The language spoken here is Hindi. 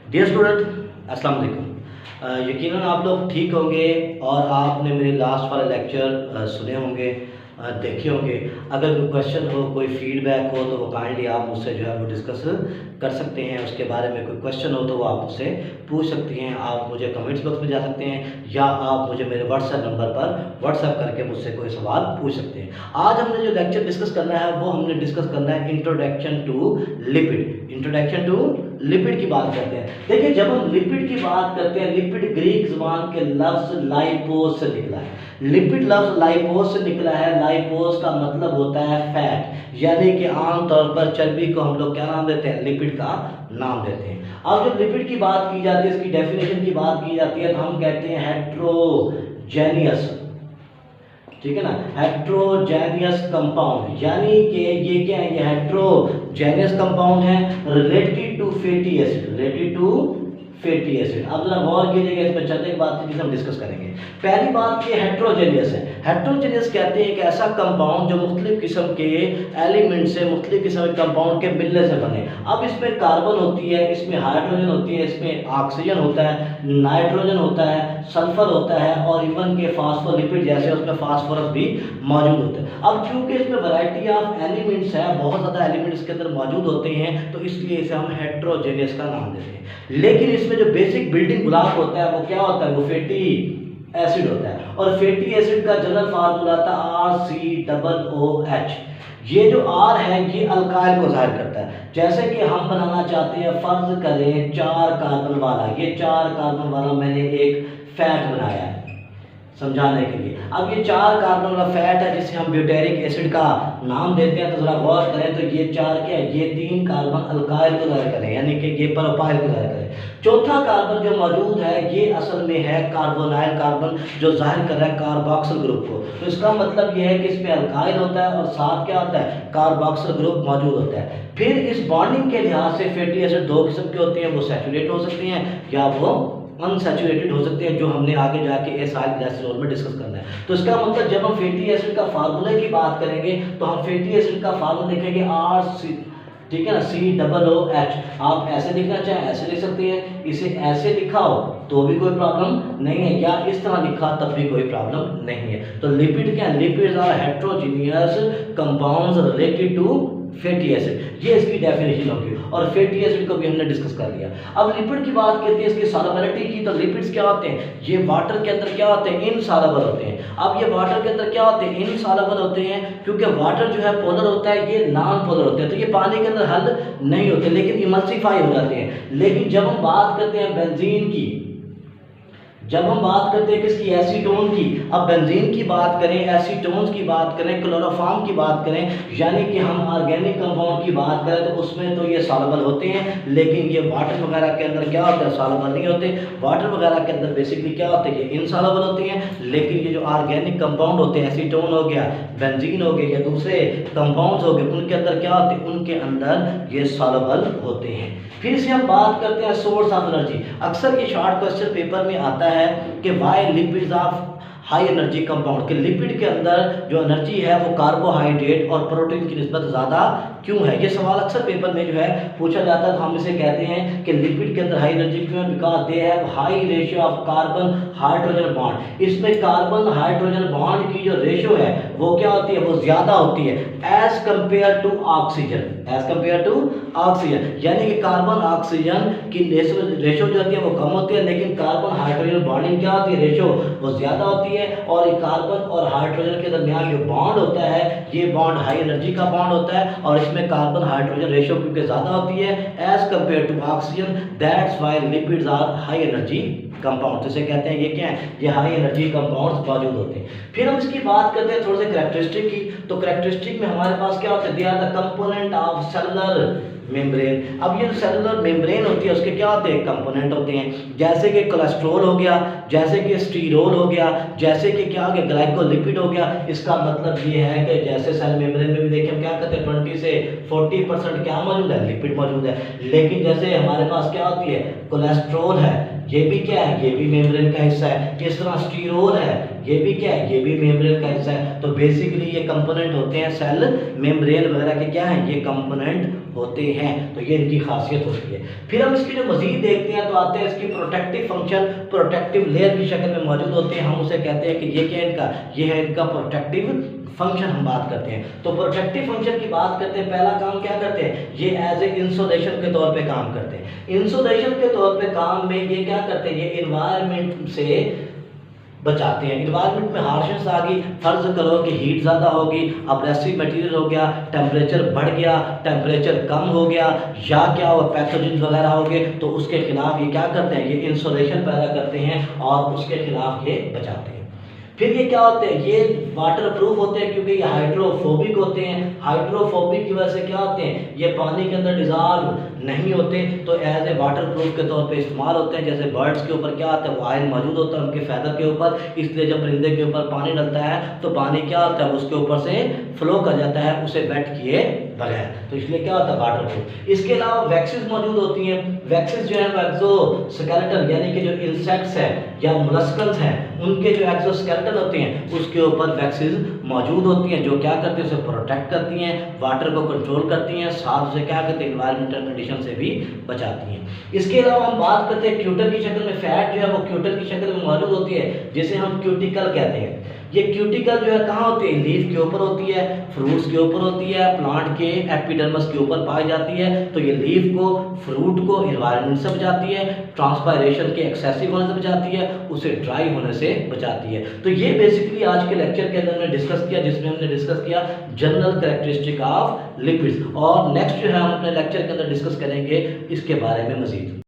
डियर स्टूडेंट, अस्सलाम वालेकुम। यकीनन आप लोग ठीक होंगे और आपने मेरे लास्ट वाले लेक्चर सुने होंगे, देखे होंगे। अगर कोई क्वेश्चन हो, कोई फीडबैक हो तो वो काइंडली आप मुझसे जो है वो डिस्कस कर सकते हैं। उसके बारे में कोई क्वेश्चन हो तो वो आप मुझसे पूछ सकती हैं। आप मुझे कमेंट्स बॉक्स में जा सकते हैं या आप मुझे मेरे व्हाट्सएप नंबर पर व्हाट्सएप करके मुझसे कोई सवाल पूछ सकते हैं। आज हमने जो लेक्चर डिस्कस करना है वो हमने डिस्कस करना है introduction to lipid. Introduction to lipid की बात करते हैं। देखिए, जब हम लिपिड की बात करते हैं, लिपिड ग्रीक ज़बान के लफ्ज़ लाइपोस से निकला है। लिपिड लफ्ज़ लाइपोस से निकला है। लाइपोस का मतलब होता है फैट, यानी कि आमतौर पर चर्बी को हम लोग क्या नाम देते हैं? लिपिड का नाम देते हैं। अब जब लिपिड की बात की जाती है, इसकी डेफिनेशन की बात की जाती है, तो हम कहते हैं हेट्रोजेनियस, ठीक है ना, हेट्रोजेनियस कंपाउंड। यानी कि ये क्या है? ये हेट्रोजेनियस कंपाउंड है related to fatty acid, related to fatty acid. अब जरा गौर कीजिएगा, इसमें चलने की बात जिसे हम डिस्कस करेंगे। पहली बात ये हेट्रोजेनियस है। हेट्रोजेनियस कहते हैं एक ऐसा कंपाउंड जो मुख्तलिफ किस्म के एलिमेंट से, मुख्तलिफ किस्म के कंपाउंड के मिलने से बने। अब इसमें कार्बन होती है, इसमें हाइड्रोजन होती है, इसमें ऑक्सीजन होता है, नाइट्रोजन होता है, सल्फर होता है और इवन के फास्फोलिपिड जैसे उसमें फास्फोरस भी मौजूद होते हैं। अब क्योंकि इसमें वैरायटी ऑफ एलिमेंट्स है, बहुत ज़्यादा एलिमेंट्स इसके अंदर मौजूद होते हैं, तो इसलिए इसे हम हेट्रोजेनियस का नाम देते हैं। लेकिन इसमें जो बेसिक बिल्डिंग ब्लॉक होता है वो क्या होता है? वो फैटी एसिड होता है। और फैटी एसिड का जनरल फार्मूला था RCOOH। ये जो R है ये अल्काइल को जाहिर करता है। जैसे कि हम बनाना चाहते हैं, फर्ज करें 4 कार्बन वाला, ये 4 कार्बन वाला मैंने एक फैट बनाया है समझाने के लिए। अब ये 4 कार्बन वाला फैट है जिसे हम ब्यूटेरिक एसिड का नाम देते हैं। तो जरा गौर करें, तो ये 4 क्या है? ये 3 कार्बन अल्काइल को जाहिर करें, यानी कि ये प्रोपाइल को जाहिर करें। चौथा कार्बन जो मौजूद है ये असल में है कार्बोनाइल कार्बन, जो जाहिर कर रहा है कार्बोक्सिल ग्रुप को। तो इसका मतलब ये है कि इसमें अल्काइल होता है और साथ क्या होता है? कार्बोक्सिल ग्रुप मौजूद होता है। फिर इस बॉन्डिंग के लिहाज से फैटी एसिड 2 किस्म के होते हैं, वो सैचुरेट हो सकती हैं या वो अनसैचुरेटेड हो सकते हैं, जो हमने आगे जाके एसाइल ग्लिसरॉल में डिस्कस करना है। तो इसका मतलब जब हम फैटी एसिड का फार्मूले की बात करेंगे तो हम फैटी एसिड का फार्मूला लिखेंगे RC, ठीक है ना, COOH। आप ऐसे लिखना चाहें ऐसे लिख सकते हैं, इसे ऐसे लिखा हो तो भी कोई प्रॉब्लम नहीं है, या इस तरह लिखा तब भी कोई प्रॉब्लम नहीं है। तो लिपिड क्या है? Lipids are heterogeneous compounds related to fatty acid. ये इसकी डेफिनेशन होगी। और फैटी एसिड को भी हमने डिस्कस कर लिया। अब लिपिड की बात करते हैं, इसकी सॉल्युबिलिटी की। तो लिपिड्स क्या होते हैं? ये वाटर के अंदर क्या होते हैं? इनसॉल्युबल होते हैं। अब ये वाटर के अंदर क्या होते हैं? इनसॉल्युबल होते हैं, क्योंकि वाटर जो है पोलर होता है, ये नॉन पोलर होते हैं। तो ये पानी के अंदर हल नहीं होते लेकिन इमल्सिफाई हो जाते हैं। लेकिन जब हम बात करते हैं बेंजीन की, जब हम बात करते हैं किसकी? एसीटोन की। अब बेंजीन की बात करें, एसीटोन्स की बात करें, क्लोरोफॉर्म की बात करें, यानी कि हम ऑर्गेनिक कंपाउंड की बात करें तो उसमें तो ये सॉल्युबल होते हैं, लेकिन ये वाटर वगैरह के अंदर क्या होता है? सॉल्युबल नहीं होते। वाटर वगैरह के अंदर बेसिकली क्या होते हैं? ये इनसॉल्युबल होते हैं। लेकिन ये जो ऑर्गेनिक कंपाउंड होते हैं, एसीटोन हो गया, बेंजीन हो गया, या दूसरे कंपाउंड्स हो गए, उनके अंदर क्या होते हैं? उनके अंदर ये सॉल्युबल होते हैं। फिर से हम बात करते हैं सोर्स ऑफ एनर्जी। अक्सर ये शॉर्ट क्वेश्चन पेपर में आता है कि why lipids of high energy compound, के लिपिड के अंदर जो एनर्जी है वो कार्बोहाइड्रेट और प्रोटीन की निस्बत ज़्यादा क्यों है? ये सवाल अक्सर पेपर में जो है पूछा जाता है। तो हम इसे कहते हैं कि लिपिड के अंदर हाई एनर्जी क्यों है? Because they have high ratio of carbon hydrogen bond. इसमें कार्बन हाइड्रोजन बॉन्ड की जो रेशियो है वो क्या होती है? वो ज़्यादा होती है as compare to oxygen, as compare to oxygen. यानी कि कार्बन ऑक्सीजन की रेशियो जो होती है वो कम होती है, लेकिन कार्बन हाइड्रोजन बॉन्डिंग क्या होती है? रेशियो वो ज़्यादा होती है। और कार्बन और हाइड्रोजन के दरमियान जो बॉन्ड होता है ये बॉन्ड हाई एनर्जी का बॉन्ड होता है, और इसमें कार्बन हाइड्रोजन रेशियो क्योंकि ज़्यादा होती है as compare to oxygen, that's why lipids are high energy compound. जिसे कहते हैं ये क्या है? ये हाई एनर्जी कंपाउंड्स मौजूद होते हैं। फिर हम इसकी बात करते हैं थोड़े से कैरेक्टरिस्टिक की। तो कैरेक्टरिस्टिक में हमारे पास क्या होता है? They are the component of cellular membrane. अब ये सेलुलर मेम्ब्रेन होती है उसके क्या होते हैं? कंपोनेंट होते हैं, जैसे कि कोलेस्ट्रॉल हो गया, जैसे कि स्टीरोल हो गया, जैसे कि क्या हो गया? ग्लाइकोलिपिड हो गया। इसका मतलब ये है कि जैसे सेल मेम्ब्रेन में भी देखिए हम क्या करते हैं? 20 से 40% क्या मौजूद है? लिपिड मौजूद है। लेकिन जैसे हमारे पास क्या होती है? कोलेस्ट्रॉल है ये भी क्या है, ये भी मेम्ब्रेन का हिस्सा है। इस तरह स्टीरोल है, ये भी क्या है, ये भी मेम्ब्रेन का हिस्सा है। तो बेसिकली ये कंपोनेंट होते हैं सेल मेम्ब्रेन वगैरह के, क्या हैं ये कंपोनेंट होते हैं। तो ये इनकी खासियत होती है। फिर हम इसकी जो मजीद देखते हैं तो आते हैं इसकी प्रोटेक्टिव फंक्शन, प्रोटेक्टिव लेयर की शक्ल में मौजूद होते हैं। हम उसे कहते हैं कि ये क्या है इनका, ये है इनका प्रोटेक्टिव फंक्शन हम बात करते हैं। तो प्रोटेक्टिव फंक्शन की बात करते हैं, पहला काम क्या करते हैं, ये एज ए इंसुलेशन के तौर पे काम करते हैं। इंसुलेशन के तौर पे काम में ये क्या करते हैं, ये इन्वायरमेंट से बचाते हैं। इन्वायरमेंट में हार्शनेस आ गई, फर्ज करो कि हीट ज़्यादा होगी, अब्रेसिव मटेरियल हो गया, टेम्परेचर बढ़ गया, टेम्परेचर कम हो गया, या क्या हो पैथोजन वगैरह हो गए, तो उसके खिलाफ ये क्या करते हैं, ये इंसुलेशन पैदा करते हैं और उसके खिलाफ ये बचाते हैं। फिर ये क्या होते हैं, ये वाटर प्रूफ होते हैं क्योंकि ये हाइड्रोफोबिक होते हैं। हाइड्रोफोबिक की वजह से क्या होते हैं, ये पानी के अंदर डिजॉल्व नहीं होते, तो एज ए वाटर प्रूफ के तौर पे इस्तेमाल होते हैं। जैसे बर्ड्स के ऊपर क्या होता है, वो ऑयल मौजूद होता है उनके फैदर के ऊपर, इसलिए जब परिंदे के ऊपर पानी डलता है तो पानी क्या होता है, उसके ऊपर से फ्लो कर जाता है उसे वेट किए बगैर, तो इसलिए क्या होता है वाटर प्रूफ। इसके अलावा वैक्सीज मौजूद होती हैं। वैक्सीज जो है एक्सोस्केलेटन यानी कि जो इंसेक्ट्स है या मोलस्कल्स हैं उनके जो एक्सोस्केलेटन होते हैं उसके ऊपर वैक्सीज मौजूद होती हैं, जो क्या करती हैं, उसे प्रोटेक्ट करती हैं, वाटर को कंट्रोल करती हैं, साथ उसे क्या करते हैं, इन्वायरमेंटल कंडीशन से भी बचाती हैं। इसके अलावा हम बात करते हैं क्यूटर की शक्ल में, फैट जो है वो क्यूटर की शक्ल में मौजूद होती है, जिसे हम क्यूटिकल कहते हैं। ये क्यूटिकल जो है कहाँ होती है, लीफ के ऊपर होती है, फ्रूट्स के ऊपर होती है, प्लांट के एपिडर्मिस के ऊपर पाई जाती है। तो ये लीफ को, फ्रूट को इन्वायरमेंट से बचाती है, ट्रांसपायरेशन के एक्सेसिव होने से बचाती है, उसे ड्राई होने से बचाती है। तो ये बेसिकली आज के लेक्चर के अंदर हमने डिस्कस किया, जिसमें हमने डिस्कस किया जनरल कैरेक्टरिस्टिक ऑफ लिपिड्स। और नेक्स्ट जो है हम अपने लेक्चर के अंदर डिस्कस करेंगे इसके बारे में मजीद।